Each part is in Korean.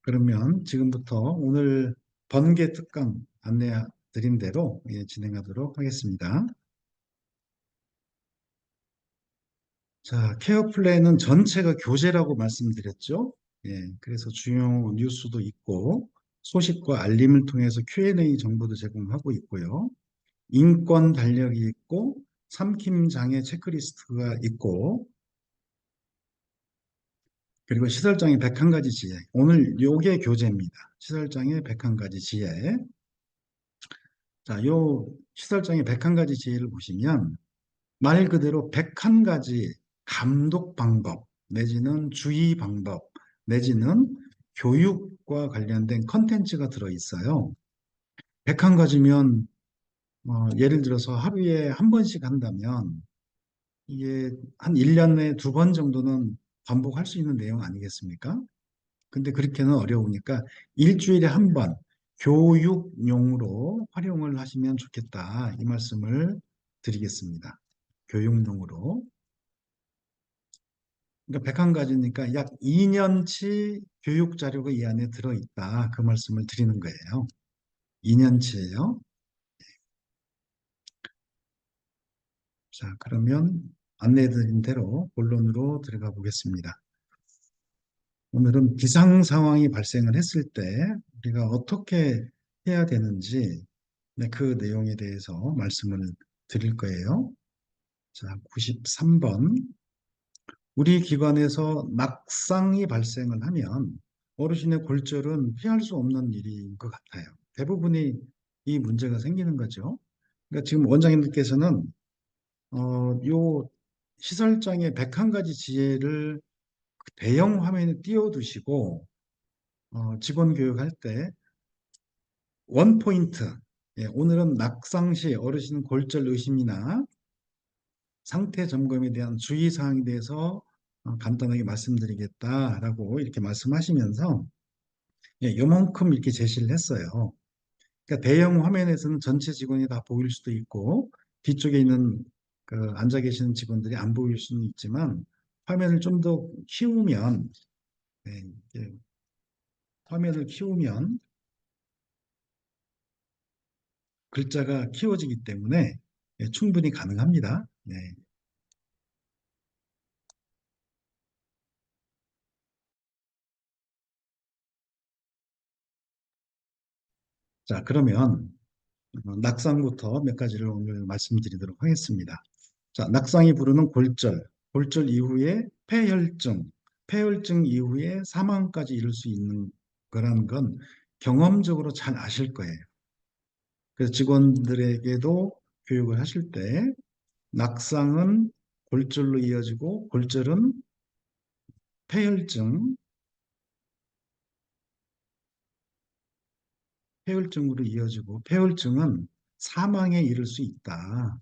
그러면 지금부터 오늘 번개 특강 안내 드린 대로 진행하도록 하겠습니다. 자, 케어 플랜은 전체가 교재라고 말씀드렸죠. 그래서 중요 뉴스도 있고 소식과 알림을 통해서 Q&A 정보도 제공하고 있고요. 인권 달력이 있고 삼킴 장애 체크리스트가 있고 그리고 시설장애 101가지 지혜. 오늘 요게 교재입니다. 시설장애 101가지 지혜. 자, 요 시설장애 101가지 지혜를 보시면 말 그대로 101가지 감독 방법 내지는 주의 방법 내지는 교육과 관련된 컨텐츠가 들어있어요. 101가지면 예를 들어서 하루에 한 번씩 한다면 이게 한 1년에 2번 정도는 반복할 수 있는 내용 아니겠습니까? 근데 그렇게는 어려우니까 일주일에 한 번 교육용으로 활용을 하시면 좋겠다. 이 말씀을 드리겠습니다. 교육용으로. 그러니까 101가지니까 약 2년치 교육 자료가 이 안에 들어있다. 그 말씀을 드리는 거예요. 2년치예요. 자, 그러면 안내드린 대로 본론으로 들어가 보겠습니다. 오늘은 비상 상황이 발생을 했을 때 우리가 어떻게 해야 되는지 그 내용에 대해서 말씀을 드릴 거예요. 자, 93번. 우리 기관에서 낙상이 발생을 하면 어르신의 골절은 피할 수 없는 일인 것 같아요. 대부분이 이 문제가 생기는 거죠. 그러니까 지금 원장님들께서는 요 시설장의 101가지 지혜를 대형 화면에 띄워두시고 직원 교육할 때 원포인트, 오늘은 낙상 시 어르신 골절 의심이나 상태 점검에 대한 주의사항에 대해서 간단하게 말씀드리겠다라고 이렇게 말씀하시면서 요만큼 이렇게 제시를 했어요. 그러니까 대형 화면에서는 전체 직원이 다 보일 수도 있고 뒤쪽에 있는 그 앉아 계시는 직원들이 안 보일 수는 있지만 화면을 좀 더 키우면 이렇게 화면을 키우면 글자가 키워지기 때문에 충분히 가능합니다. 자, 그러면 낙상부터 몇 가지를 오늘 말씀드리도록 하겠습니다. 자, 낙상이 부르는 골절, 골절 이후에 폐혈증, 폐혈증 이후에 사망까지 이룰 수 있는 거라는 건 경험적으로 잘 아실 거예요. 그래서 직원들에게도 교육을 하실 때 낙상은 골절로 이어지고 골절은 폐혈증, 폐혈증으로 이어지고 폐혈증은 사망에 이를 수 있다.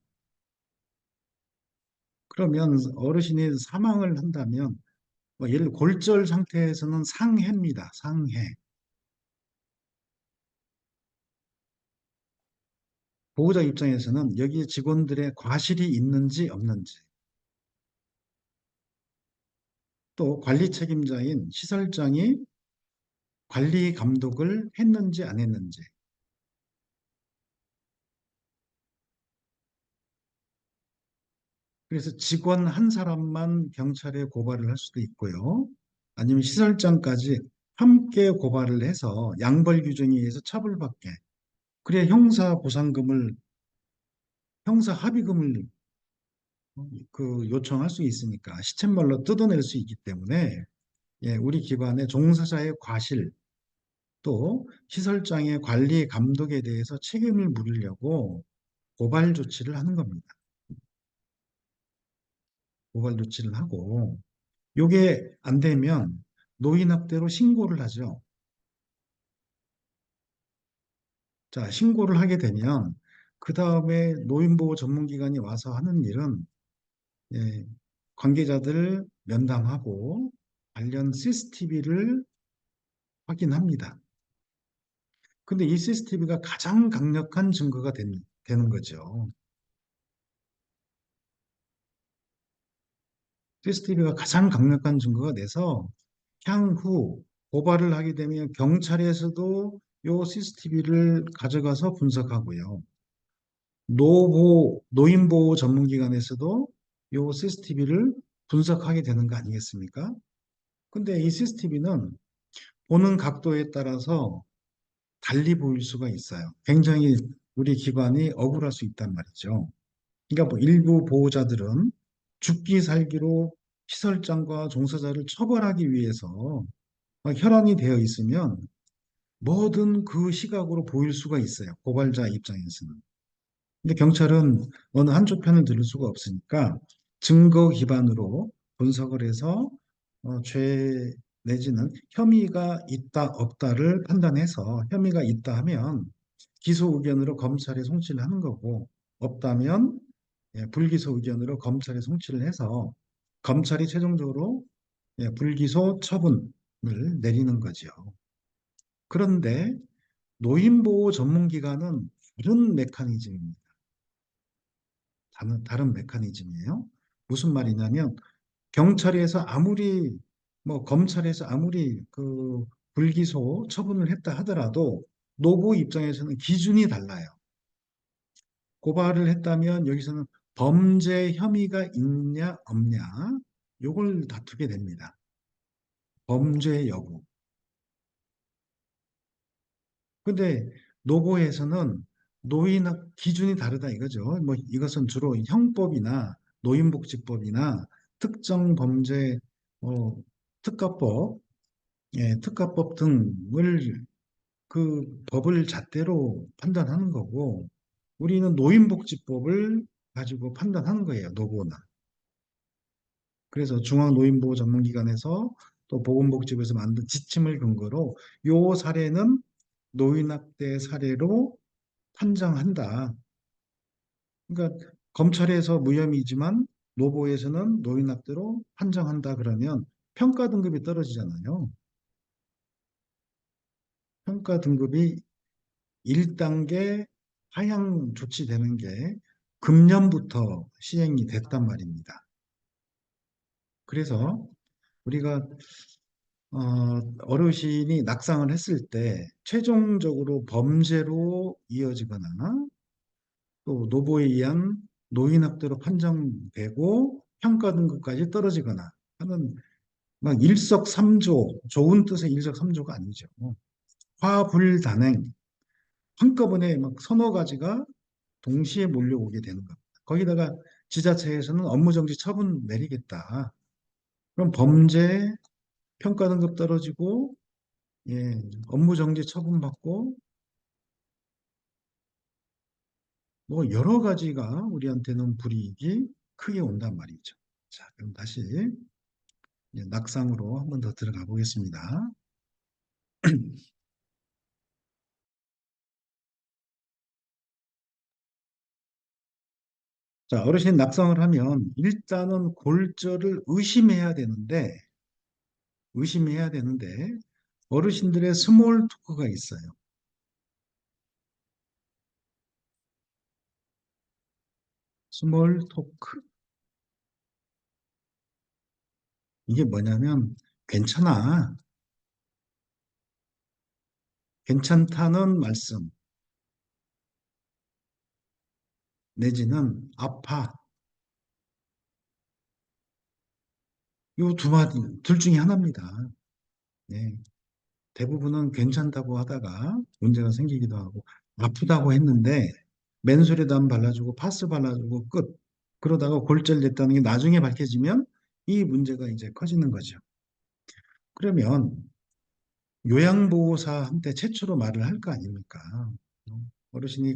그러면 어르신이 사망을 한다면 예를 골절 상태에서는 상해입니다. 상해. 보호자 입장에서는 여기에 직원들의 과실이 있는지 없는지 또 관리 책임자인 시설장이 관리 감독을 했는지 안 했는지 그래서 직원 한 사람만 경찰에 고발을 할 수도 있고요. 아니면 시설장까지 함께 고발을 해서 양벌 규정에 의해서 처벌받게 그래야 형사 합의금을 요청할 수 있으니까 시쳇말로 뜯어낼 수 있기 때문에 우리 기관의 종사자의 과실 또 시설장의 관리 감독에 대해서 책임을 물으려고 고발 조치를 하는 겁니다. 고발 조치를 하고 이게 안 되면 노인학대로 신고를 하죠. 자, 신고를 하게 되면 그 다음에 노인보호 전문기관이 와서 하는 일은 관계자들 면담하고 관련 CCTV를 확인합니다. 근데 이 CCTV가 가장 강력한 증거가 되는 거죠. CCTV가 가장 강력한 증거가 돼서 향후 고발을 하게 되면 경찰에서도 요 CCTV를 가져가서 분석하고요. 노인보호 전문기관에서도 요 CCTV를 분석하게 되는 거 아니겠습니까? 근데 이 CCTV는 보는 각도에 따라서 달리 보일 수가 있어요. 굉장히 우리 기관이 억울할 수 있단 말이죠. 그러니까 뭐 일부 보호자들은 죽기 살기로 시설장과 종사자를 처벌하기 위해서 막 혈안이 되어 있으면 뭐든 그 시각으로 보일 수가 있어요. 고발자 입장에서는. 근데 경찰은 어느 한쪽 편을 들을 수가 없으니까 증거 기반으로 분석을 해서 죄 내지는 혐의가 있다 없다를 판단해서 혐의가 있다 하면 기소 의견으로 검찰에 송치를 하는 거고 없다면 불기소 의견으로 검찰에 송치를 해서 검찰이 최종적으로 불기소 처분을 내리는 거죠. 그런데 노인보호 전문기관은 다른 메커니즘입니다. 다른 메커니즘이에요. 무슨 말이냐면 경찰에서 아무리 검찰에서 아무리 그 불기소 처분을 했다 하더라도 노부 입장에서는 기준이 달라요. 고발을 했다면 여기서는 범죄 혐의가 있냐 없냐 요걸 다투게 됩니다. 범죄 여부. 근데 노고에서는 노인학 기준이 다르다 이거죠. 뭐 이것은 주로 형법이나 노인복지법이나 특정 범죄 어, 특가법, 특가법 등을 그 법을 잣대로 판단하는 거고 우리는 노인복지법을 가지고 판단하는 거예요. 노고는. 그래서 중앙노인보호전문기관에서 또 보건복지부에서 만든 지침을 근거로 요 사례는 노인학대 사례로 판정한다. 그러니까 검찰에서 무혐의지만 노보에서는 노인학대로 판정한다 그러면 평가 등급이 떨어지잖아요. 평가 등급이 1단계 하향 조치되는 게 금년부터 시행이 됐단 말입니다. 그래서 우리가 어르신이 낙상을 했을 때 최종적으로 범죄로 이어지거나 또 노보에 의한 노인학대로 판정되고 평가 등급까지 떨어지거나 하는 막 일석삼조, 좋은 뜻의 일석삼조가 아니죠. 화불단행, 한꺼번에 막 서너 가지가 동시에 몰려오게 되는 겁니다. 거기다가 지자체에서는 업무정지 처분 내리겠다. 그럼 범죄 평가 등급 떨어지고 업무정지 처분받고 뭐 여러 가지가 우리한테는 불이익이 크게 온단 말이죠. 자, 그럼 다시 이제 낙상으로 한번 더 들어가 보겠습니다. 자, 어르신 낙상을 하면 일단은 골절을 의심해야 되는데 어르신들의 스몰 토크가 있어요. 스몰 토크. 이게 뭐냐면 괜찮아, 괜찮다는 말씀 내지는 아파. 요 두 마디 둘 중에 하나입니다. 네. 대부분은 괜찮다고 하다가 문제가 생기기도 하고 아프다고 했는데 맨솔에도 발라주고 파스 발라주고 끝. 그러다가 골절 됐다는 게 나중에 밝혀지면 이 문제가 이제 커지는 거죠. 그러면 요양보호사한테 최초로 말을 할 거 아닙니까? 어르신이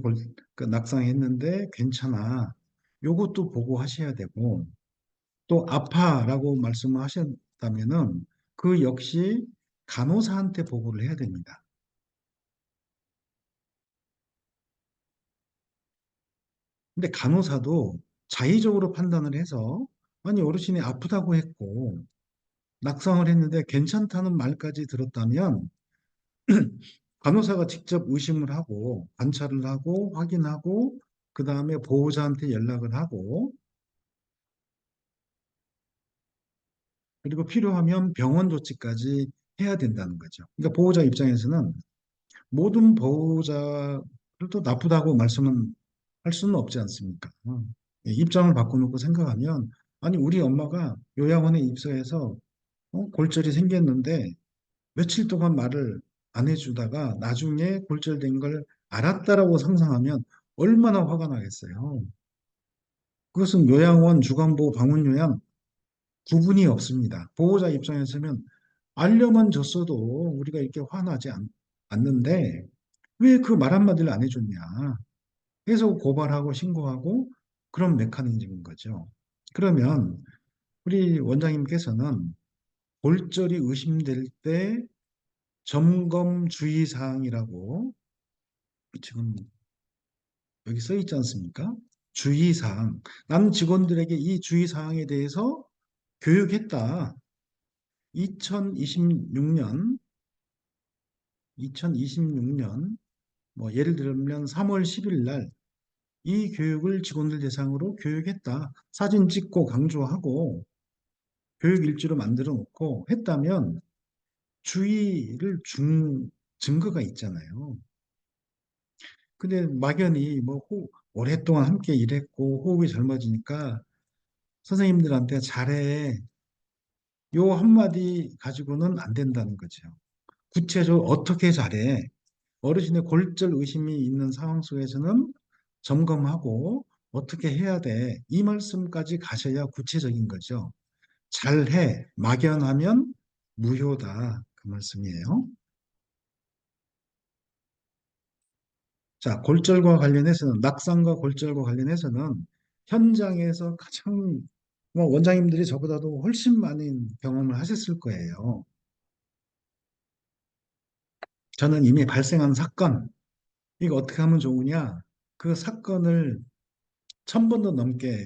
그 낙상했는데 괜찮아. 요것도 보고하셔야 되고 또 아파라고 말씀을 하셨다면은 그 역시 간호사한테 보고를 해야 됩니다. 근데 간호사도 자의적으로 판단을 해서 아니 어르신이 아프다고 했고 낙상을 했는데 괜찮다는 말까지 들었다면 간호사가 직접 의심을 하고 관찰을 하고 확인하고 그 다음에 보호자한테 연락을 하고 그리고 필요하면 병원 조치까지 해야 된다는 거죠. 그러니까 보호자 입장에서는 모든 보호자를 또 나쁘다고 말씀은 할 수는 없지 않습니까? 입장을 바꿔놓고 생각하면, 아니, 우리 엄마가 요양원에 입소해서 골절이 생겼는데 며칠 동안 말을 안 해주다가 나중에 골절된 걸 알았다라고 상상하면 얼마나 화가 나겠어요. 그것은 요양원, 주간보호, 방문요양 구분이 없습니다. 보호자 입장에서는 알려만 줬어도 우리가 이렇게 화나지 않는데 왜 그 말 한마디를 안 해줬냐. 계속 고발하고 신고하고 그런 메커니즘인 거죠. 그러면 우리 원장님께서는 골절이 의심될 때 점검 주의사항이라고 지금 여기 써 있지 않습니까? 주의사항. 나는 직원들에게 이 주의사항에 대해서 교육했다. 2026년, 2026년, 뭐 예를 들면 3월 10일 날 이 교육을 직원들 대상으로 교육했다. 사진 찍고 강조하고 교육 일지로 만들어 놓고 했다면 주의를 준 증거가 있잖아요. 근데 막연히 뭐 오랫동안 함께 일했고 호흡이 젊어지니까 선생님들한테 잘해. 요 한마디 가지고는 안 된다는 거죠. 구체적으로 어떻게 잘해? 어르신의 골절 의심이 있는 상황 속에서는 점검하고 어떻게 해야 돼? 이 말씀까지 가셔야 구체적인 거죠. 잘해. 막연하면 무효다. 그 말씀이에요. 자, 골절과 관련해서는, 낙상과 골절과 관련해서는 현장에서 가장, 뭐 원장님들이 저보다도 훨씬 많은 경험을 하셨을 거예요. 저는 이미 발생한 사건, 이거 어떻게 하면 좋으냐? 그 사건을 1000번도 넘게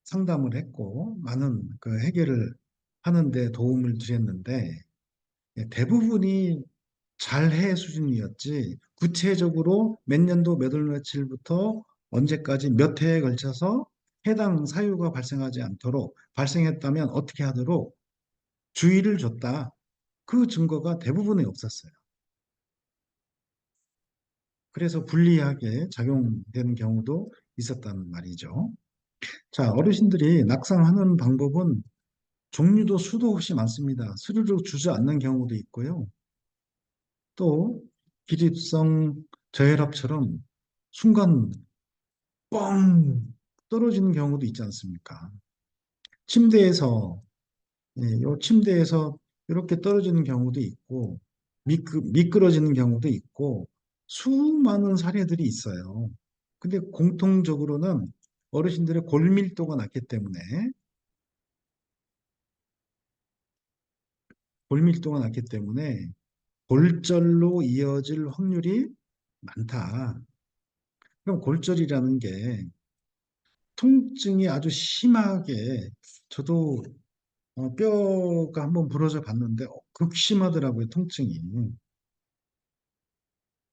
상담을 했고, 많은 그 해결을 하는데 도움을 드렸는데, 대부분이 잘해 수준이었지, 구체적으로 몇 년도 몇 월 며칠부터 언제까지 몇 해에 걸쳐서 해당 사유가 발생하지 않도록, 발생했다면 어떻게 하도록 주의를 줬다. 그 증거가 대부분이 없었어요. 그래서 불리하게 작용되는 경우도 있었단 말이죠. 자, 어르신들이 낙상하는 방법은 종류도 수도 없이 많습니다. 스르르 주저앉는 경우도 있고요. 또 기립성 저혈압처럼 순간 뻥 떨어지는 경우도 있지 않습니까? 침대에서 요 침대에서 이렇게 떨어지는 경우도 있고 미끄러지는 경우도 있고 수많은 사례들이 있어요. 근데 공통적으로는 어르신들의 골밀도가 낮기 때문에 골밀도가 낮기 때문에 골절로 이어질 확률이 많다. 그럼 골절이라는 게 통증이 아주 심하게 저도 뼈가 한번 부러져 봤는데 극심하더라고요, 통증이.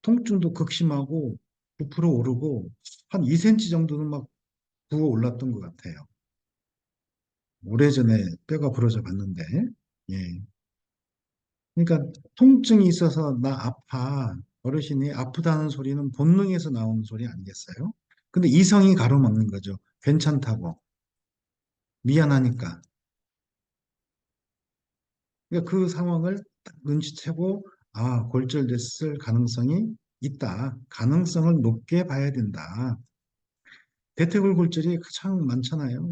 통증도 극심하고 부풀어 오르고 한 2cm 정도는 막 부어 올랐던 것 같아요. 오래전에 뼈가 부러져 봤는데. 예. 그러니까 통증이 있어서 나 아파. 어르신이 아프다는 소리는 본능에서 나오는 소리 아니겠어요? 근데 이성이 가로막는 거죠. 괜찮다고. 미안하니까. 그러니까 그 상황을 딱 눈치채고 아, 골절됐을 가능성이 있다. 가능성을 높게 봐야 된다. 대퇴골골절이 가장 많잖아요.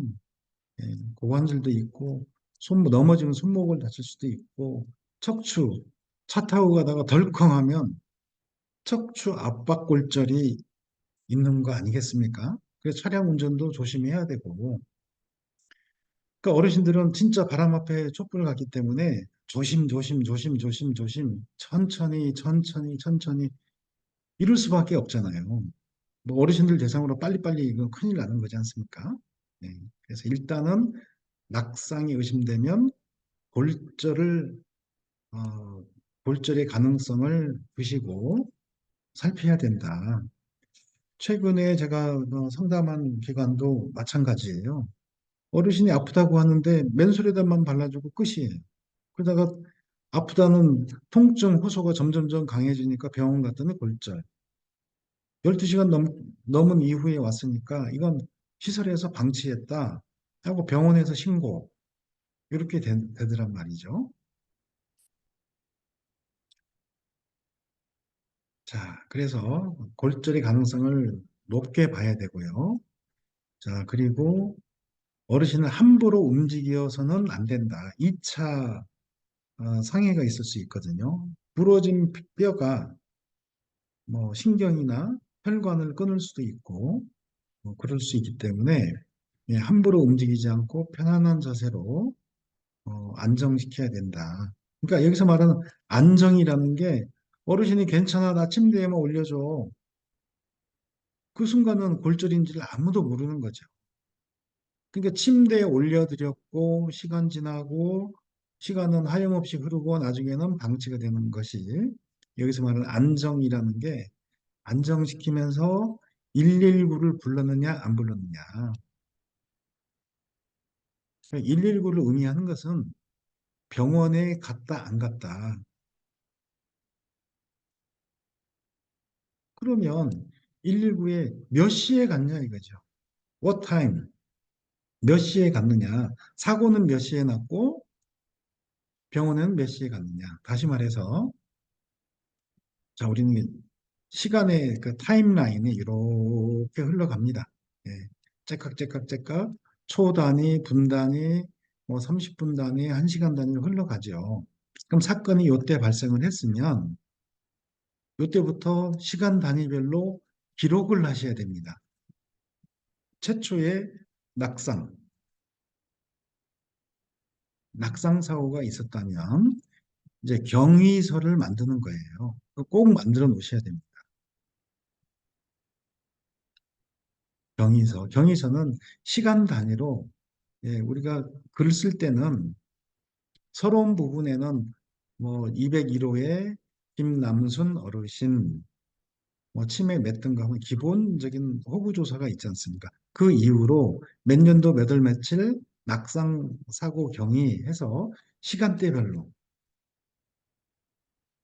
예, 고관절도 있고 넘어지면 손목을 다칠 수도 있고 척추 차 타고 가다가 덜컹하면 척추 압박골절이 있는 거 아니겠습니까? 그래서 차량 운전도 조심해야 되고 그러니까 어르신들은 진짜 바람 앞에 촛불을 갔기 때문에 조심, 조심, 조심, 조심, 조심, 천천히, 천천히, 천천히 이럴 수밖에 없잖아요. 뭐 어르신들 대상으로 빨리빨리 이거 큰일 나는 거지 않습니까? 네. 그래서 일단은 낙상이 의심되면 골절을, 어, 골절의 가능성을 두시고 살펴야 된다. 최근에 제가 상담한 기관도 마찬가지예요. 어르신이 아프다고 하는데 맨솔에다만 발라주고 끝이에요. 그러다가 아프다는 통증 호소가 점점점 강해지니까 병원 갔더니 골절. 12시간 넘은 이후에 왔으니까 이건 시설에서 방치했다 하고 병원에서 신고. 이렇게 되더란 말이죠. 자, 그래서 골절의 가능성을 높게 봐야 되고요. 자, 그리고 어르신을 함부로 움직여서는 안 된다. 2차 상해가 있을 수 있거든요. 부러진 뼈가 뭐 신경이나 혈관을 끊을 수도 있고 뭐 그럴 수 있기 때문에 예, 함부로 움직이지 않고 편안한 자세로 안정시켜야 된다. 그러니까 여기서 말하는 안정이라는 게 어르신이 괜찮아, 나 침대에만 올려줘. 그 순간은 골절인지를 아무도 모르는 거죠. 그러니까 침대에 올려드렸고 시간 지나고 시간은 하염없이 흐르고 나중에는 방치가 되는 것이 여기서 말하는 안정이라는 게 안정시키면서 119를 불렀느냐 안 불렀느냐. 119를 의미하는 것은 병원에 갔다 안 갔다. 그러면 119에 몇 시에 갔냐 이거죠. What time? 몇 시에 갔느냐. 사고는 몇 시에 났고 병원에는 몇 시에 갔느냐. 다시 말해서 자, 우리는 시간의 그 타임라인이 이렇게 흘러갑니다. 예. 째깍째깍째깍 초 단위, 분 단위, 뭐 30분 단위, 1시간 단위로 흘러가죠. 그럼 사건이 요때 발생을 했으면 요때부터 시간 단위별로 기록을 하셔야 됩니다. 최초의 낙상, 낙상 사고가 있었다면 이제 경위서를 만드는 거예요. 꼭 만들어 놓으셔야 됩니다. 경위서는 시간 단위로 예, 우리가 글을 쓸 때는 서론 부분에는 뭐 201호에 김남순 어르신 뭐 치매 몇 등가 하면 기본적인 호구 조사가 있지 않습니까? 그 이후로 몇 년도 몇 월 며칠 낙상 사고 경위해서 시간대별로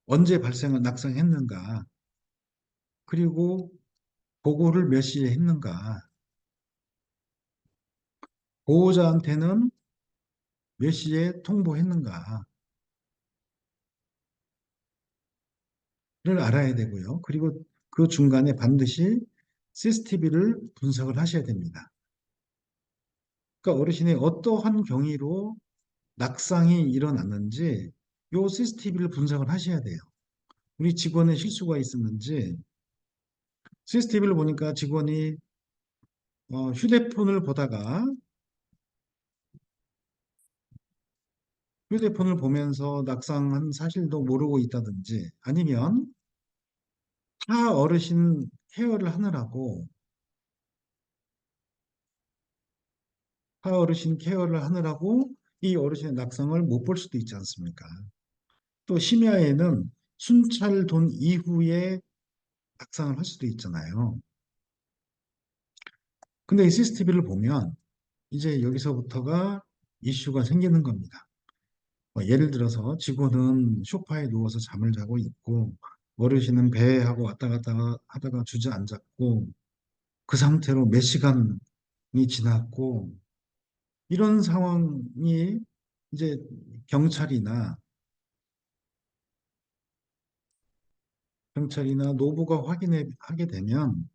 언제 발생을 낙상했는가 그리고 보고를 몇 시에 했는가 보호자한테는 몇 시에 통보했는가를 알아야 되고요. 그리고 그 중간에 반드시 CCTV를 분석을 하셔야 됩니다. 그러니까 어르신이 어떠한 경위로 낙상이 일어났는지 요 CCTV를 분석을 하셔야 돼요. 우리 직원의 실수가 있었는지 CCTV를 보니까 직원이 휴대폰을 보면서 낙상한 사실도 모르고 있다든지 아니면 타 어르신 케어를 하느라고 타 어르신 케어를 하느라고 이 어르신의 낙상을 못 볼 수도 있지 않습니까? 또 심야에는 순찰 돈 이후에 낙상을 할 수도 있잖아요. 근데 이 CCTV를 보면 이제 여기서부터가 이슈가 생기는 겁니다. 예를 들어서 직원은 소파에 누워서 잠을 자고 있고 어르신은 배하고 왔다 갔다 하다가 주저앉았고 그 상태로 몇 시간이 지났고 이런 상황이 이제 경찰이나 노부가 하게 되면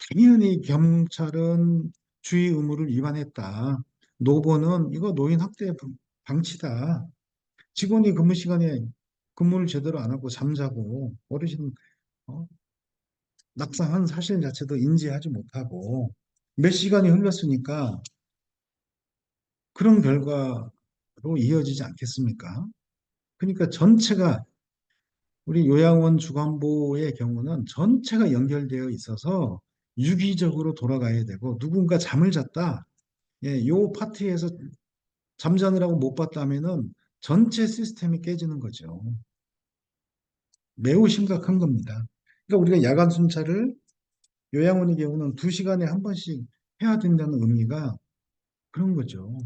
당연히 경찰은 주의 의무를 위반했다. 노부는 이거 노인 학대 방치다. 직원이 근무 시간에 근무를 제대로 안 하고 잠자고 어르신 어? 낙상한 사실 자체도 인지하지 못하고 몇 시간이 흘렀으니까 그런 결과로 이어지지 않겠습니까? 그러니까 전체가 우리 요양원 주간보의 경우는 전체가 연결되어 있어서 유기적으로 돌아가야 되고 누군가 잠을 잤다. 예, 요 파트에서 잠자느라고 못 봤다면은 전체 시스템이 깨지는 거죠. 매우 심각한 겁니다. 그러니까 우리가 야간 순찰을 요양원의 경우는 2시간에 한 번씩 해야 된다는 의미가 그런 거죠.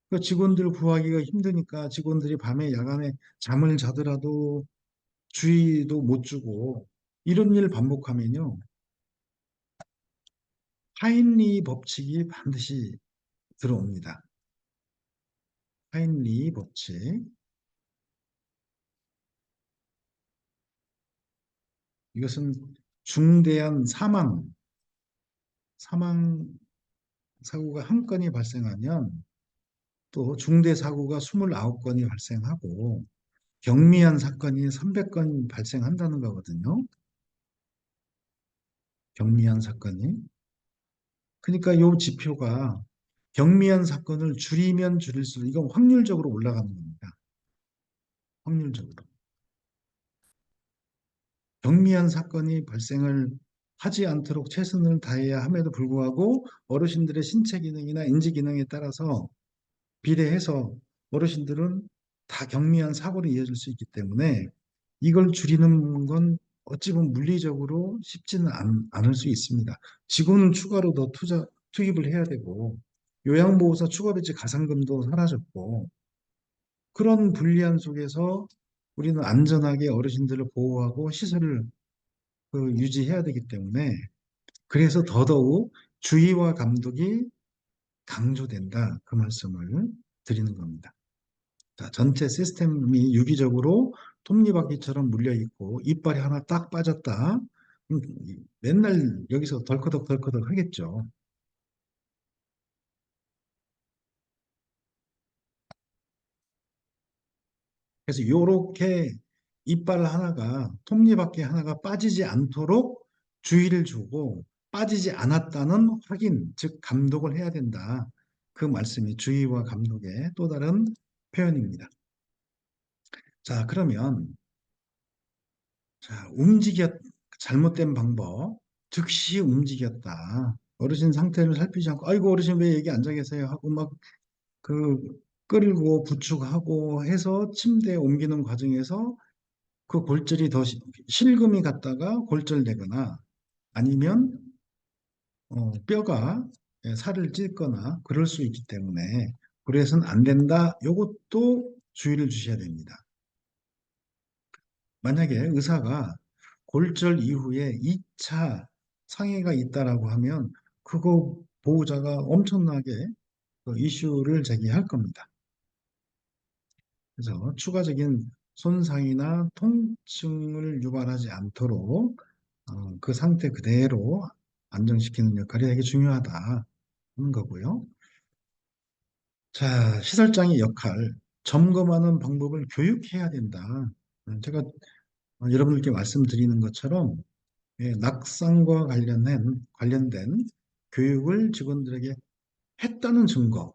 그 직원들 구하기가 힘드니까 직원들이 밤에 야간에 잠을 자더라도 주의도 못 주고 이런 일 반복하면요. 하인리 법칙이 반드시 들어옵니다. 하인리 법칙. 이것은 중대한 사망 사고가 한 건이 발생하면 또 중대 사고가 29건이 발생하고 경미한 사건이 300건 발생한다는 거거든요. 경미한 사건이. 그러니까 이 지표가 경미한 사건을 줄이면 줄일수록 이건 확률적으로 올라가는 겁니다. 확률적으로. 경미한 사건이 발생을 하지 않도록 최선을 다해야 함에도 불구하고 어르신들의 신체 기능이나 인지 기능에 따라서 비례해서 어르신들은 다 경미한 사고로 이어질 수 있기 때문에 이걸 줄이는 건 어찌 보면 물리적으로 쉽지는 않을 수 있습니다. 직원은 추가로 더 투입을 해야 되고 요양보호사 추가배치 가산금도 사라졌고 그런 불리한 속에서 우리는 안전하게 어르신들을 보호하고 시설을 유지해야 되기 때문에 그래서 더더욱 주의와 감독이 강조된다. 그 말씀을 드리는 겁니다. 자, 전체 시스템이 유기적으로 톱니바퀴처럼 물려 있고 이빨이 하나 딱 빠졌다. 음, 맨날 여기서 덜커덕 하겠죠. 그래서 요렇게 이빨 하나가 톱니바퀴 하나가 빠지지 않도록 주의를 주고 빠지지 않았다는 확인, 즉 감독을 해야 된다. 그 말씀이 주의와 감독의 또 다른 표현입니다. 자, 그러면 자, 잘못된 방법, 즉시 움직였다. 어르신 상태를 살피지 않고, 아이고, 어르신 왜 여기 앉아 계세요? 하고 막 그 끌고 부축하고 해서 침대에 옮기는 과정에서 그 골절이 더 실금이 갔다가 골절되거나 아니면 뼈가 살을 찔거나 그럴 수 있기 때문에 그래서는 안 된다. 이것도 주의를 주셔야 됩니다. 만약에 의사가 골절 이후에 2차 상해가 있다라고 하면 그거 보호자가 엄청나게 이슈를 제기할 겁니다. 그래서 추가적인 손상이나 통증을 유발하지 않도록 그 상태 그대로 안정시키는 역할이 되게 중요하다 하는 거고요. 자, 시설장의 역할, 점검하는 방법을 교육해야 된다. 제가 여러분들께 말씀드리는 것처럼 낙상과 관련된 교육을 직원들에게 했다는 증거,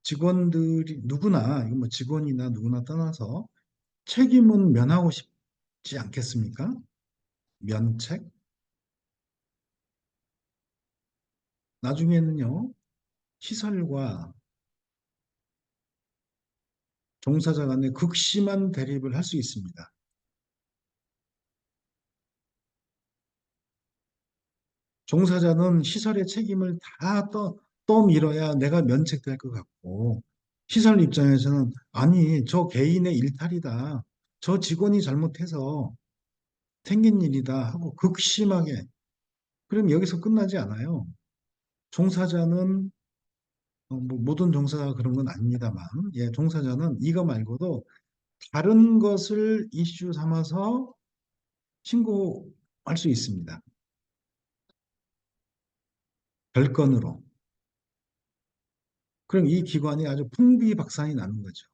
직원들이 누구나, 이거 뭐 직원이나 누구나 떠나서 책임은 면하고 싶지 않겠습니까? 면책? 나중에는요, 시설과 종사자 간의 극심한 대립을 할 수 있습니다. 종사자는 시설의 책임을 다 떠밀어야 내가 면책될 것 같고, 시설 입장에서는 아니, 저 개인의 일탈이다. 저 직원이 잘못해서 생긴 일이다 하고 극심하게. 그럼 여기서 끝나지 않아요. 종사자는 뭐 모든 종사자가 그런 건 아닙니다만, 예, 종사자는 이거 말고도 다른 것을 이슈 삼아서 신고할 수 있습니다. 별건으로. 그럼 이 기관이 아주 풍비박산이 나는 거죠.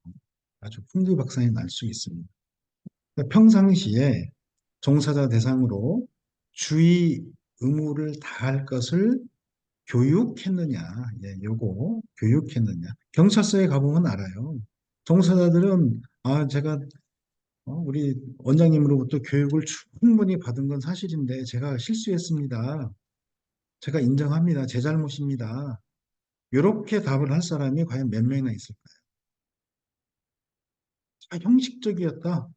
아주 풍비박산이 날 수 있습니다. 그러니까 평상시에 종사자 대상으로 주의 의무를 다할 것을 교육했느냐, 예, 요거 교육했느냐. 경찰서에 가보면 알아요. 종사자들은 제가 우리 원장님으로부터 교육을 충분히 받은 건 사실인데 제가 실수했습니다. 제가 인정합니다. 제 잘못입니다. 이렇게 답을 할 사람이 과연 몇 명이나 있을까요? 형식적이었다.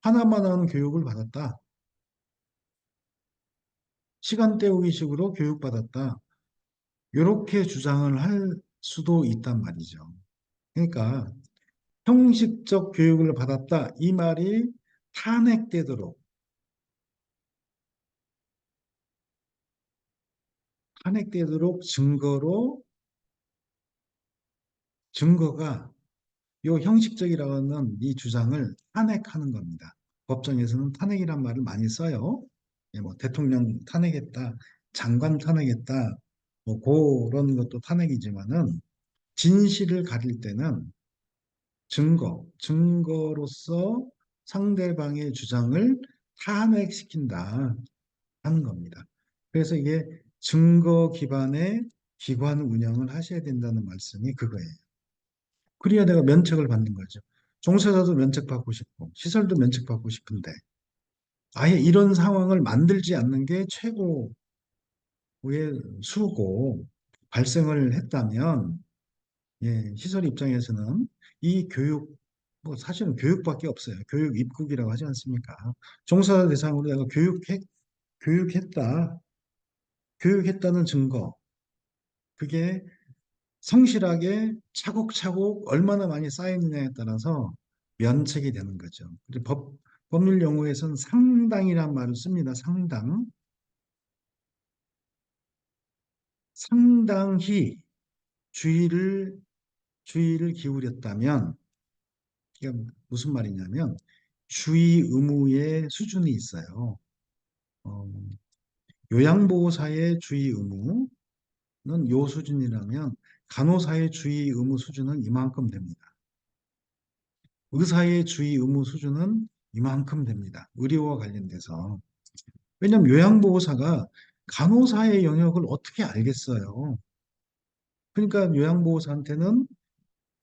하나만 하는 교육을 받았다. 시간 때우기식으로 교육받았다. 이렇게 주장을 할 수도 있단 말이죠. 그러니까 형식적 교육을 받았다 이 말이 탄핵되도록 탄핵되도록 증거가 요 형식적이라고 하는 이 주장을 탄핵하는 겁니다. 법정에서는 탄핵이란 말을 많이 써요. 예, 뭐 대통령 탄핵했다, 장관 탄핵했다, 뭐 그런 것도 탄핵이지만은 진실을 가릴 때는 증거로서 상대방의 주장을 탄핵시킨다 하는 겁니다. 그래서 이게 증거 기반의 기관 운영을 하셔야 된다는 말씀이 그거예요. 그래야 내가 면책을 받는 거죠. 종사자도 면책받고 싶고, 시설도 면책받고 싶은데, 아예 이런 상황을 만들지 않는 게 최고의 수고, 발생을 했다면, 예, 시설 입장에서는 이 교육, 뭐 사실은 교육밖에 없어요. 교육 입국이라고 하지 않습니까? 종사자 대상으로 내가 교육했다, 교육했다는 증거, 그게 성실하게 차곡차곡 얼마나 많이 쌓였느냐에 따라서 면책이 되는 거죠. 그리고 법률 용어에서는 상당이란 말을 씁니다. 상당. 상당히 주의를, 주의를 기울였다면, 이게 무슨 말이냐면, 주의 의무의 수준이 있어요. 어, 요양보호사의 주의 의무는 요 수준이라면, 간호사의 주의 의무 수준은 이만큼 됩니다. 의사의 주의 의무 수준은 이만큼 됩니다. 의료와 관련돼서. 왜냐하면 요양보호사가 간호사의 영역을 어떻게 알겠어요? 그러니까 요양보호사한테는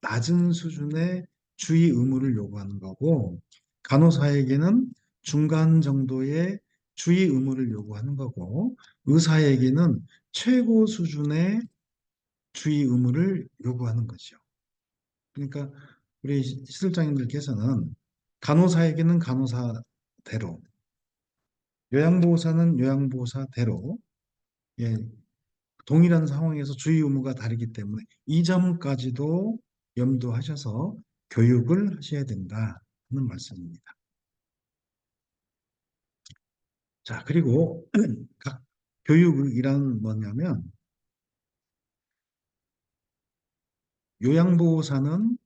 낮은 수준의 주의 의무를 요구하는 거고, 간호사에게는 중간 정도의 주의 의무를 요구하는 거고, 의사에게는 최고 수준의 주의 의무를 요구하는 거죠. 그러니까 우리 시설장님들께서는 간호사에게는 간호사대로, 요양보호사는 요양보호사대로, 예, 동일한 상황에서 주의 의무가 다르기 때문에 이 점까지도 염두하셔서 교육을 하셔야 된다는 말씀입니다. 자, 그리고 각 교육이란 뭐냐면 요양보호사는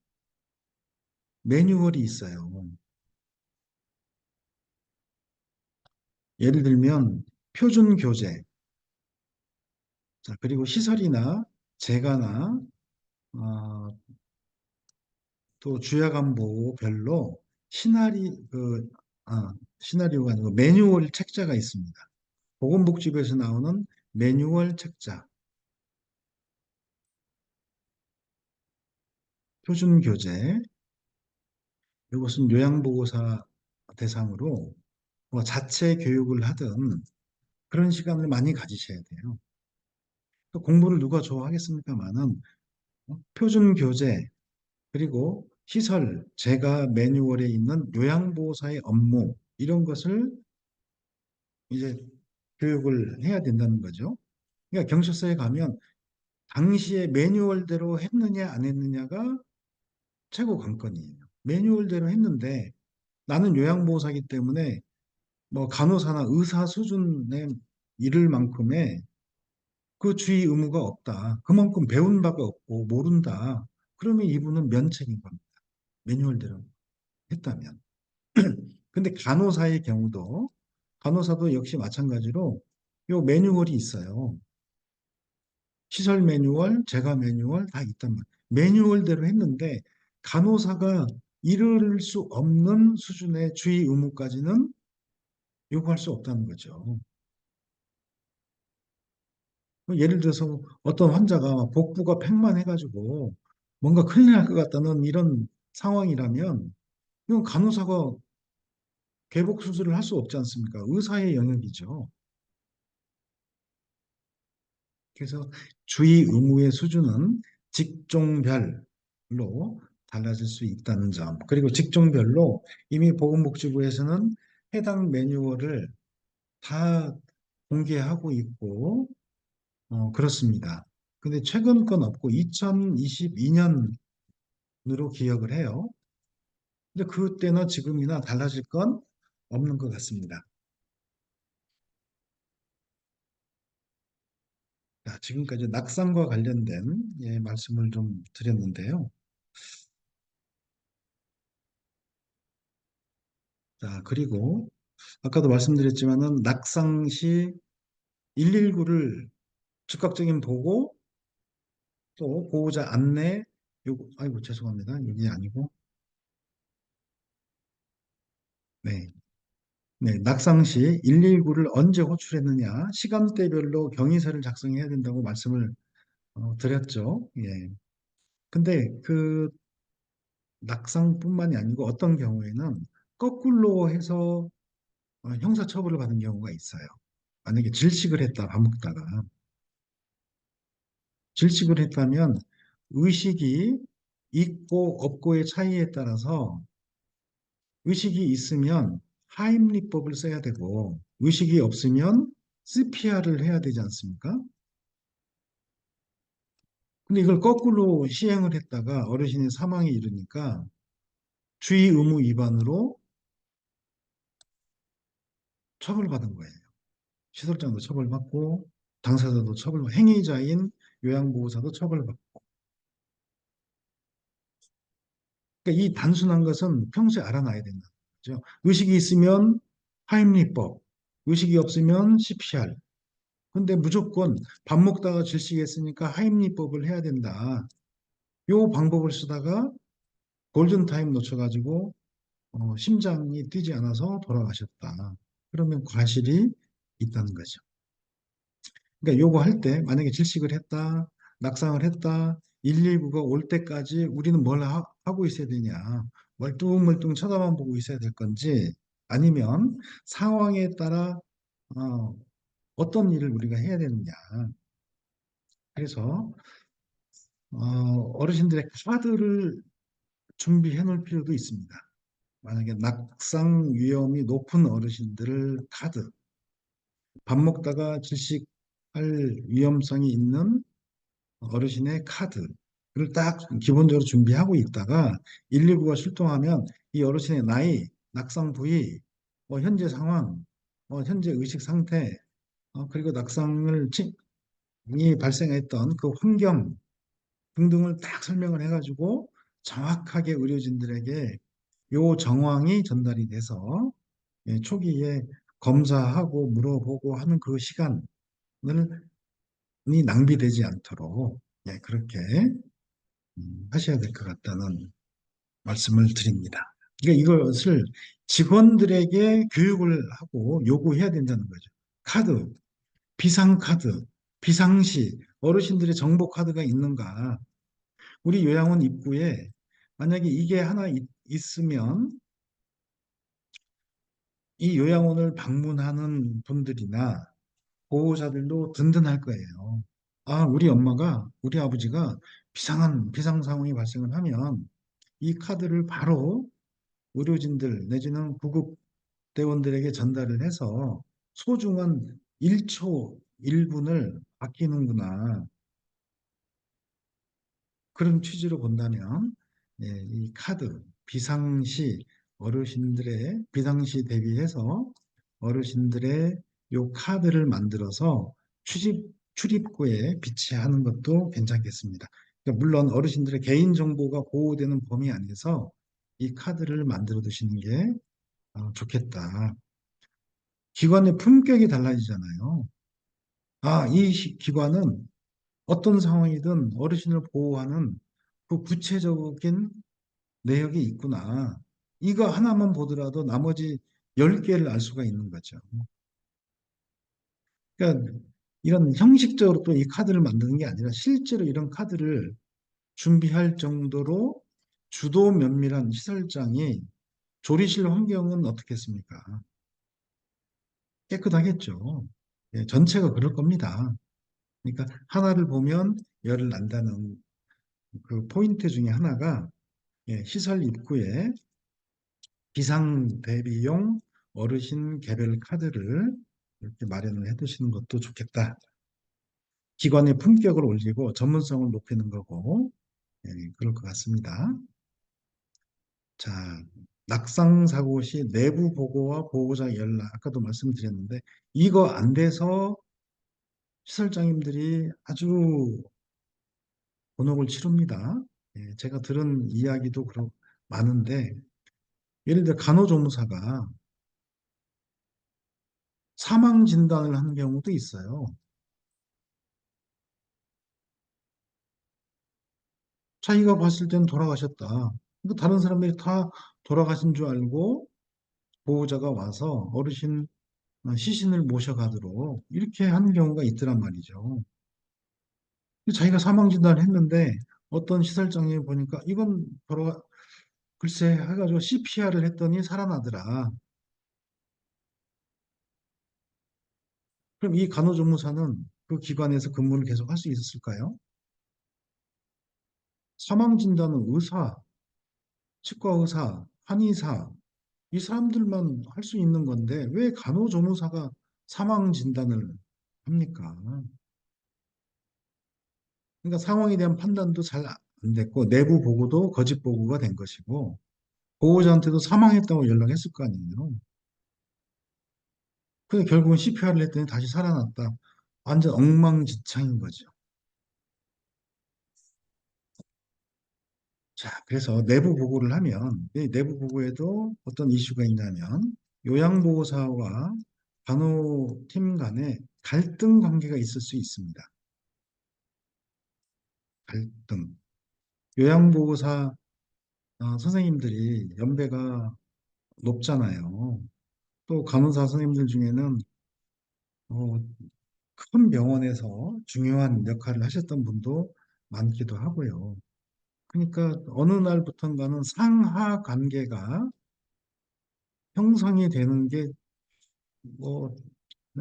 매뉴얼이 있어요. 예를 들면 표준 교재, 자, 그리고 시설이나 재가나 어, 또 주야간보호별로 시나리오가 아니고 매뉴얼 책자가 있습니다. 보건복지부에서 나오는 매뉴얼 책자, 표준 교재, 이것은 요양보호사 대상으로 뭐 자체 교육을 하든 그런 시간을 많이 가지셔야 돼요. 또 공부를 누가 좋아하겠습니까마는 표준 교재, 그리고 시설, 재가 매뉴얼에 있는 요양보호사의 업무, 이런 것을 이제 교육을 해야 된다는 거죠. 그러니까 경찰서에 가면 당시에 매뉴얼대로 했느냐 안 했느냐가 최고 관건이에요. 매뉴얼대로 했는데 나는 요양보호사이기 때문에 뭐 간호사나 의사 수준의 이를 만큼의 그 주의 의무가 없다. 그만큼 배운 바가 없고 모른다. 그러면 이분은 면책인 겁니다. 매뉴얼대로 했다면. 근데 간호사도 역시 마찬가지로 요 매뉴얼이 있어요. 시설 매뉴얼, 재가 매뉴얼 다 있단 말이에요. 매뉴얼대로 했는데 간호사가 이룰 수 없는 수준의 주의 의무까지는 요구할 수 없다는 거죠. 예를 들어서 어떤 환자가 복부가 팽만해가지고 뭔가 큰일 날 것 같다는 이런 상황이라면 이건 간호사가 개복 수술을 할 수 없지 않습니까? 의사의 영역이죠. 그래서 주의 의무의 수준은 직종별로 달라질 수 있다는 점. 그리고 직종별로 이미 보건복지부에서는 해당 매뉴얼을 다 공개하고 있고, 그렇습니다. 근데 최근 건 없고 2022년으로 기억을 해요. 근데 그때나 지금이나 달라질 건 없는 것 같습니다. 자, 지금까지 낙상과 관련된 예, 말씀을 좀 드렸는데요. 자, 그리고 아까도 말씀드렸지만은 낙상 시 119를 즉각적인 보고 또 보호자 안내 요거 아이고 죄송합니다. 이게 아니고 네. 네, 낙상 시 119를 언제 호출했느냐 시간대별로 경위서를 작성해야 된다고 말씀을 드렸죠. 예. 근데 그 낙상뿐만이 아니고 어떤 경우에는 거꾸로 해서 형사처벌을 받은 경우가 있어요. 만약에 질식을 했다, 밥 먹다가. 질식을 했다면 의식이 있고 없고의 차이에 따라서 의식이 있으면 하임리법을 써야 되고 의식이 없으면 CPR을 해야 되지 않습니까? 근데 이걸 거꾸로 시행을 했다가 어르신이 사망에 이르니까 주의 의무 위반으로 처벌받은 거예요. 시설장도 처벌받고 당사자도 처벌받고 행위자인 요양보호사도 처벌받고 그러니까 이 단순한 것은 평소에 알아놔야 된다는 거죠. 의식이 있으면 하임리법, 의식이 없으면 CPR. 근데 무조건 밥 먹다가 질식했으니까 하임리법을 해야 된다. 요 방법을 쓰다가 골든타임 놓쳐가지고 심장이 뛰지 않아서 돌아가셨다. 그러면 과실이 있다는 거죠. 그러니까 요거 할 때 만약에 질식을 했다, 낙상을 했다, 119가 올 때까지 우리는 뭘 하고 있어야 되냐. 멀뚱멀뚱 쳐다만 보고 있어야 될 건지 아니면 상황에 따라 어, 어떤 일을 우리가 해야 되느냐. 그래서 어르신들의 카드를 준비해 놓을 필요도 있습니다. 만약에 낙상 위험이 높은 어르신들 카드, 밥 먹다가 질식할 위험성이 있는 어르신의 카드를 딱 기본적으로 준비하고 있다가 119가 출동하면 이 어르신의 나이, 낙상 부위, 현재 상황, 현재 의식 상태, 그리고 이 발생했던 그 환경 등등을 딱 설명을 해가지고 정확하게 의료진들에게 요 정황이 전달이 돼서 예, 초기에 검사하고 물어보고 하는 그 시간을 낭비되지 않도록 예, 그렇게 하셔야 될 것 같다는 말씀을 드립니다. 그러니까 이것을 직원들에게 교육을 하고 요구해야 된다는 거죠. 카드, 비상카드, 비상시 어르신들의 정보 카드가 있는가? 우리 요양원 입구에 만약에 이게 하나 있으면 이 요양원을 방문하는 분들이나 보호자들도 든든할 거예요. 아, 우리 엄마가, 우리 아버지가 비상 상황이 발생을 하면 이 카드를 바로 의료진들 내지는 구급대원들에게 전달을 해서 소중한 1초 1분을 아끼는구나. 그런 취지로 본다면 예, 이 카드 비상시 어르신들의 비상시 대비해서 어르신들의 요 카드를 만들어서 출입구에 비치하는 것도 괜찮겠습니다. 그러니까 물론 어르신들의 개인 정보가 보호되는 범위 안에서 이 카드를 만들어 두시는 게 좋겠다. 기관의 품격이 달라지잖아요. 아, 이 기관은 어떤 상황이든 어르신을 보호하는 그 구체적인 내역이 있구나. 이거 하나만 보더라도 나머지 10개를 알 수가 있는 거죠. 그러니까 이런 형식적으로 또 이 카드를 만드는 게 아니라 실제로 이런 카드를 준비할 정도로 주도 면밀한 시설장이 조리실 환경은 어떻겠습니까? 깨끗하겠죠. 예, 전체가 그럴 겁니다. 그러니까 하나를 보면 열을 난다는 그 포인트 중에 하나가 예, 시설 입구에 비상 대비용 어르신 개별 카드를 이렇게 마련을 해 두시는 것도 좋겠다. 기관의 품격을 올리고 전문성을 높이는 거고, 예, 그럴 것 같습니다. 자, 낙상 사고 시 내부 보고와 보호자 연락, 아까도 말씀드렸는데, 이거 안 돼서 시설장님들이 아주 곤혹을 치릅니다. 예, 제가 들은 이야기도 많은데, 예를 들어 간호조무사가 사망 진단을 한 경우도 있어요. 자기가 봤을 땐 돌아가셨다. 그 다른 사람들이 다 돌아가신 줄 알고 보호자가 와서 어르신 시신을 모셔가도록 이렇게 하는 경우가 있더란 말이죠. 자기가 사망 진단을 했는데 어떤 시설장에 보니까 이건 글쎄 해가지고 CPR을 했더니 살아나더라. 그럼 이 간호조무사는 그 기관에서 근무를 계속 할 수 있었을까요? 사망 진단은 의사, 치과 의사, 한의사, 이 사람들만 할 수 있는 건데 왜 간호조무사가 사망 진단을 합니까? 그러니까 상황에 대한 판단도 잘 안 됐고 내부 보고도 거짓 보고가 된 것이고 보호자한테도 사망했다고 연락했을 거 아니에요. 근데 결국은 CPR을 했더니 다시 살아났다. 완전 엉망진창인 거죠. 자, 그래서 내부 보고를 하면 이 내부 보고에도 어떤 이슈가 있냐면 요양보호사와 간호팀 간에 갈등 관계가 있을 수 있습니다. 갈등. 요양보호사 선생님들이 연배가 높잖아요. 또 간호사 선생님들 중에는 어, 큰 병원에서 중요한 역할을 하셨던 분도 많기도 하고요. 그러니까 어느 날부턴가는 상하 관계가 형성이 되는 게 뭐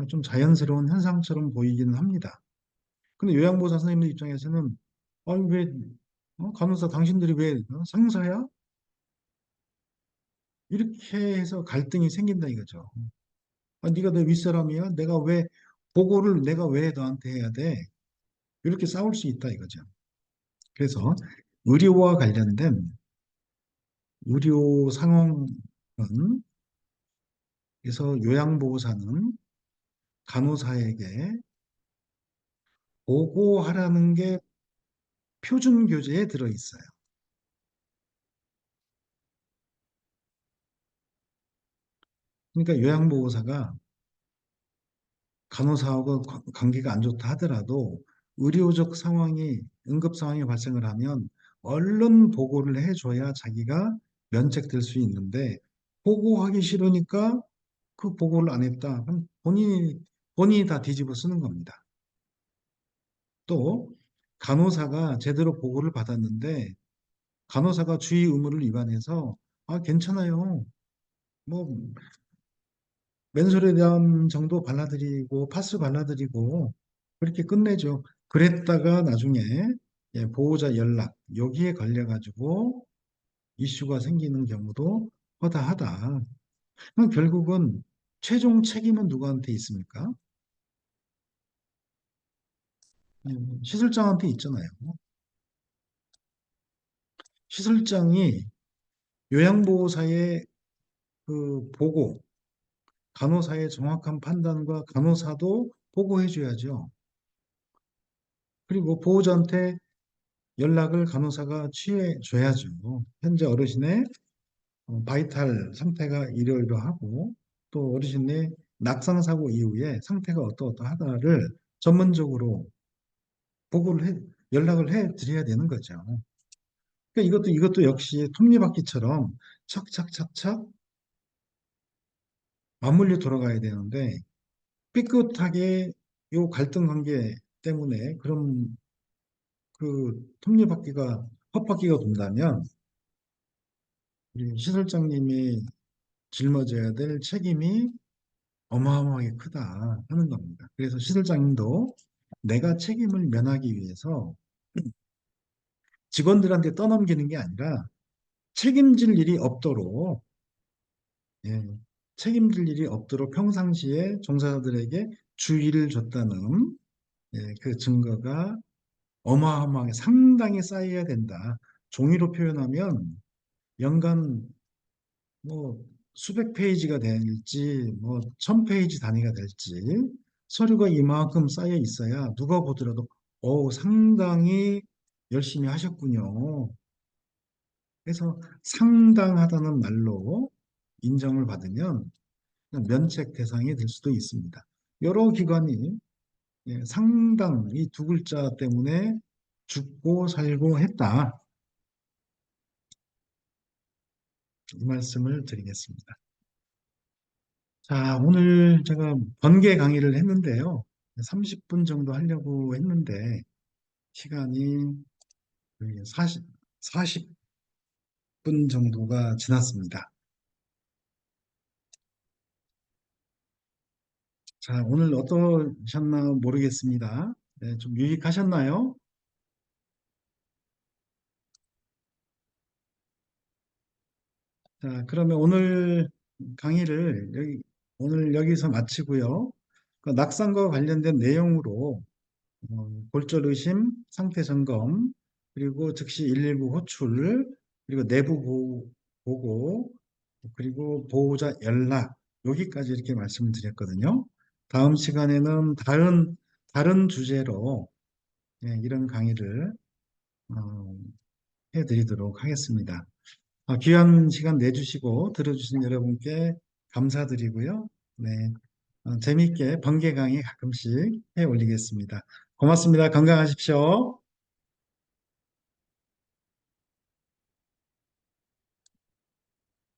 좀 자연스러운 현상처럼 보이기는 합니다. 근데 요양보호사 선생님들 입장에서는 아니 왜 간호사 당신들이 왜 상사야? 이렇게 해서 갈등이 생긴다 이거죠. 아, 네가 내 윗사람이야? 내가 왜 너한테 해야 돼? 이렇게 싸울 수 있다 이거죠. 그래서 의료와 관련된 의료 상황은 그래서 요양보호사는 간호사에게 보고하라는 게 표준 교재에 들어 있어요. 그러니까 요양보호사가 간호사하고 관계가 안 좋다 하더라도 의료적 상황이 응급 상황이 발생을 하면 얼른 보고를 해줘야 자기가 면책될 수 있는데 보고하기 싫으니까 그 보고를 안 했다. 그럼 본인이 다 뒤집어 쓰는 겁니다. 또 간호사가 제대로 보고를 받았는데 간호사가 주의 의무를 위반해서 아 괜찮아요. 뭐 맨솔에 대한 정도 발라드리고 파스 발라드리고 그렇게 끝내죠. 그랬다가 나중에 예, 보호자 연락 여기에 걸려가지고 이슈가 생기는 경우도 허다하다. 그럼 결국은 최종 책임은 누구한테 있습니까? 시설장한테 있잖아요. 시설장이 요양보호사의 그 보고, 간호사의 정확한 판단과 간호사도 보고해줘야죠. 그리고 보호자한테 연락을 간호사가 취해줘야죠. 현재 어르신의 바이탈 상태가 이러이러하고 또 어르신의 낙상 사고 이후에 상태가 어떠어떠하다를 전문적으로 연락을 해 드려야 되는 거죠. 그러니까 이것도 역시 톱니바퀴처럼 착착착착 맞물려 돌아가야 되는데 삐끗하게 요 갈등 관계 때문에 그런 그 톱니바퀴가 헛바퀴가 돈다면 우리 시설장님이 짊어져야 될 책임이 어마어마하게 크다 하는 겁니다. 그래서 시설장님도 내가 책임을 면하기 위해서 직원들한테 떠넘기는 게 아니라 책임질 일이 없도록 예, 책임질 일이 없도록 평상시에 종사자들에게 주의를 줬다는 예, 그 증거가 어마어마하게 상당히 쌓여야 된다. 종이로 표현하면 연간 뭐 수백 페이지가 될지 뭐 천 페이지 단위가 될지 서류가 이만큼 쌓여 있어야 누가 보더라도 상당히 열심히 하셨군요. 그래서 상당하다는 말로 인정을 받으면 면책 대상이 될 수도 있습니다. 여러 기관이 상당 이 두 글자 때문에 죽고 살고 했다. 이 말씀을 드리겠습니다. 자, 오늘 제가 번개 강의를 했는데요. 30분 정도 하려고 했는데 시간이 40분 정도가 지났습니다. 자, 오늘 어떠셨나 모르겠습니다. 네, 좀 유익하셨나요? 자, 그러면 오늘 강의를 오늘 여기서 마치고요. 그 낙상과 관련된 내용으로 골절 의심, 상태 점검, 그리고 즉시 119 호출, 그리고 내부 보고, 그리고 보호자 연락, 여기까지 이렇게 말씀을 드렸거든요. 다음 시간에는 다른 주제로 이런 강의를 어, 해드리도록 하겠습니다. 귀한 시간 내주시고 들어주신 여러분께 감사드리고요. 네, 재미있게 번개 강의 가끔씩 해 올리겠습니다. 고맙습니다. 건강하십시오.